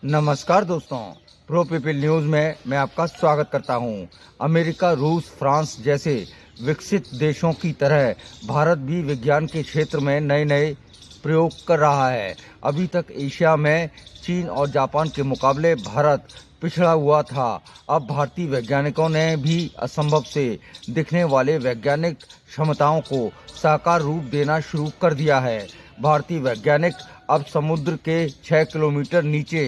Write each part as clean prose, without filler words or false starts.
नमस्कार दोस्तों, pro people news में मैं आपका स्वागत करता हूं। अमेरिका, रूस, फ्रांस जैसे विकसित देशों की तरह भारत भी विज्ञान के क्षेत्र में नए नए प्रयोग कर रहा है। अभी तक एशिया में चीन और जापान के मुकाबले भारत पिछड़ा हुआ था। अब भारतीय वैज्ञानिकों ने भी असंभव से दिखने वाले वैज्ञानिक क्षमताओं को साकार रूप देना शुरू कर दिया है। भारतीय वैज्ञानिक अब समुद्र के 6 किलोमीटर नीचे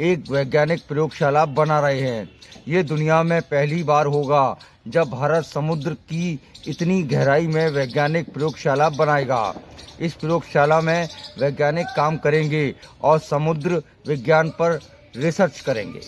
एक वैज्ञानिक प्रयोगशाला बना रहे हैं। ये दुनिया में पहली बार होगा जब भारत समुद्र की इतनी गहराई में वैज्ञानिक प्रयोगशाला बनाएगा। इस प्रयोगशाला में वैज्ञानिक काम करेंगे और समुद्र विज्ञान पर रिसर्च करेंगे।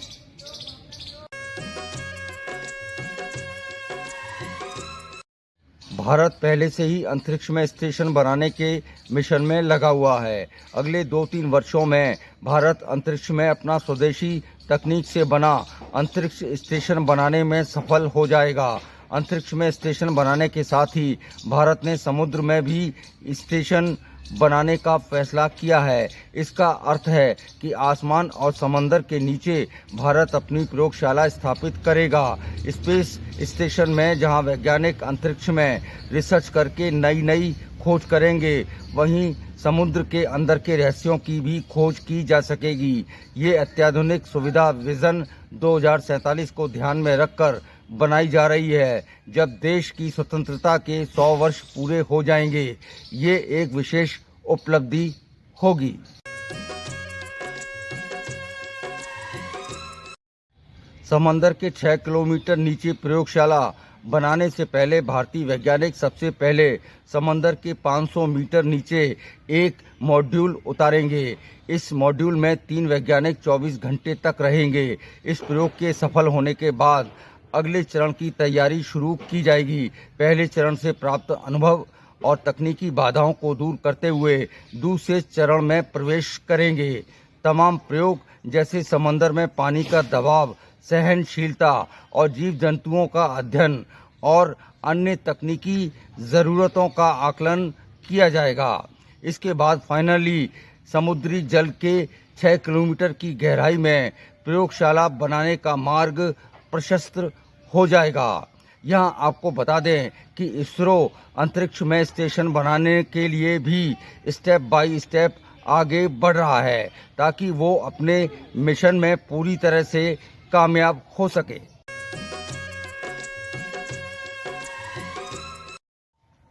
भारत पहले से ही अंतरिक्ष में स्टेशन बनाने के मिशन में लगा हुआ है। अगले 2-3 वर्षों में भारत अंतरिक्ष में अपना स्वदेशी तकनीक से बना अंतरिक्ष स्टेशन बनाने में सफल हो जाएगा। अंतरिक्ष में स्टेशन बनाने के साथ ही भारत ने समुद्र में भी स्टेशन बनाने का फैसला किया है। इसका अर्थ है कि आसमान और समंदर के नीचे भारत अपनी प्रयोगशाला स्थापित करेगा। स्पेस स्टेशन में जहां वैज्ञानिक अंतरिक्ष में रिसर्च करके नई खोज करेंगे, वहीं समुद्र के अंदर के रहस्यों की भी खोज की जा सकेगी। ये अत्याधुनिक सुविधा विजन 2047 को ध्यान में रखकर बनाई जा रही है। जब देश की स्वतंत्रता के 100 वर्ष पूरे हो जाएंगे, ये एक विशेष उपलब्धि होगी। समंदर के 6 किलोमीटर नीचे प्रयोगशाला बनाने से पहले भारतीय वैज्ञानिक सबसे पहले समंदर के 500 मीटर नीचे एक मॉड्यूल उतारेंगे। इस मॉड्यूल में 3 वैज्ञानिक 24 घंटे तक रहेंगे। इस प्रयोग के सफल होने के बाद अगले चरण की तैयारी शुरू की जाएगी। पहले चरण से प्राप्त अनुभव और तकनीकी बाधाओं को दूर करते हुए दूसरे चरण में प्रवेश करेंगे। तमाम प्रयोग जैसे समंदर में पानी का दबाव, सहनशीलता और जीव जंतुओं का अध्ययन और अन्य तकनीकी ज़रूरतों का आकलन किया जाएगा। इसके बाद फाइनली समुद्री जल के 6 किलोमीटर की गहराई में प्रयोगशाला बनाने का मार्ग प्रशस्त हो जाएगा। यहाँ आपको बता दें कि इसरो अंतरिक्ष में स्टेशन बनाने के लिए भी स्टेप बाय स्टेप आगे बढ़ रहा है, ताकि वो अपने मिशन में पूरी तरह से कामयाब हो सके।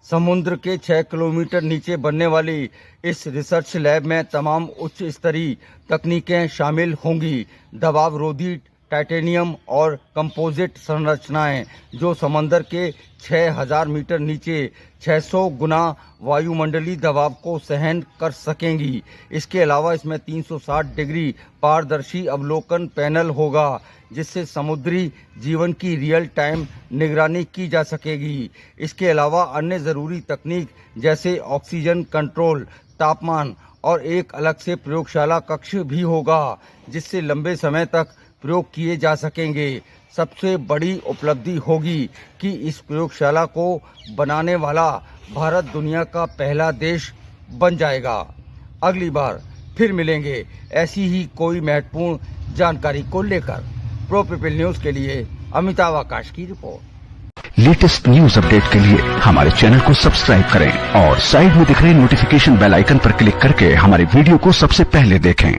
समुद्र के 6 किलोमीटर नीचे बनने वाली इस रिसर्च लैब में तमाम उच्च स्तरीय तकनीकें शामिल होंगी। दबाव रोधी टाइटेनियम और कंपोजिट संरचनाएं जो समंदर के 6000 मीटर नीचे 600 गुना वायुमंडलीय दबाव को सहन कर सकेंगी। इसके अलावा इसमें 360 डिग्री पारदर्शी अवलोकन पैनल होगा, जिससे समुद्री जीवन की रियल टाइम निगरानी की जा सकेगी। इसके अलावा अन्य ज़रूरी तकनीक जैसे ऑक्सीजन कंट्रोल, तापमान और एक अलग से प्रयोगशाला कक्ष भी होगा, जिससे लंबे समय तक प्रयोग किए जा सकेंगे। सबसे बड़ी उपलब्धि होगी कि इस प्रयोगशाला को बनाने वाला भारत दुनिया का पहला देश बन जाएगा। अगली बार फिर मिलेंगे ऐसी ही कोई महत्वपूर्ण जानकारी को लेकर। प्रो पीपल न्यूज़ के लिए अमिताभ आकाश की रिपोर्ट। लेटेस्ट न्यूज अपडेट के लिए हमारे चैनल को सब्सक्राइब करें और साइड में दिख रहे नोटिफिकेशन बेल आइकन पर क्लिक करके हमारे वीडियो को सबसे पहले देखें।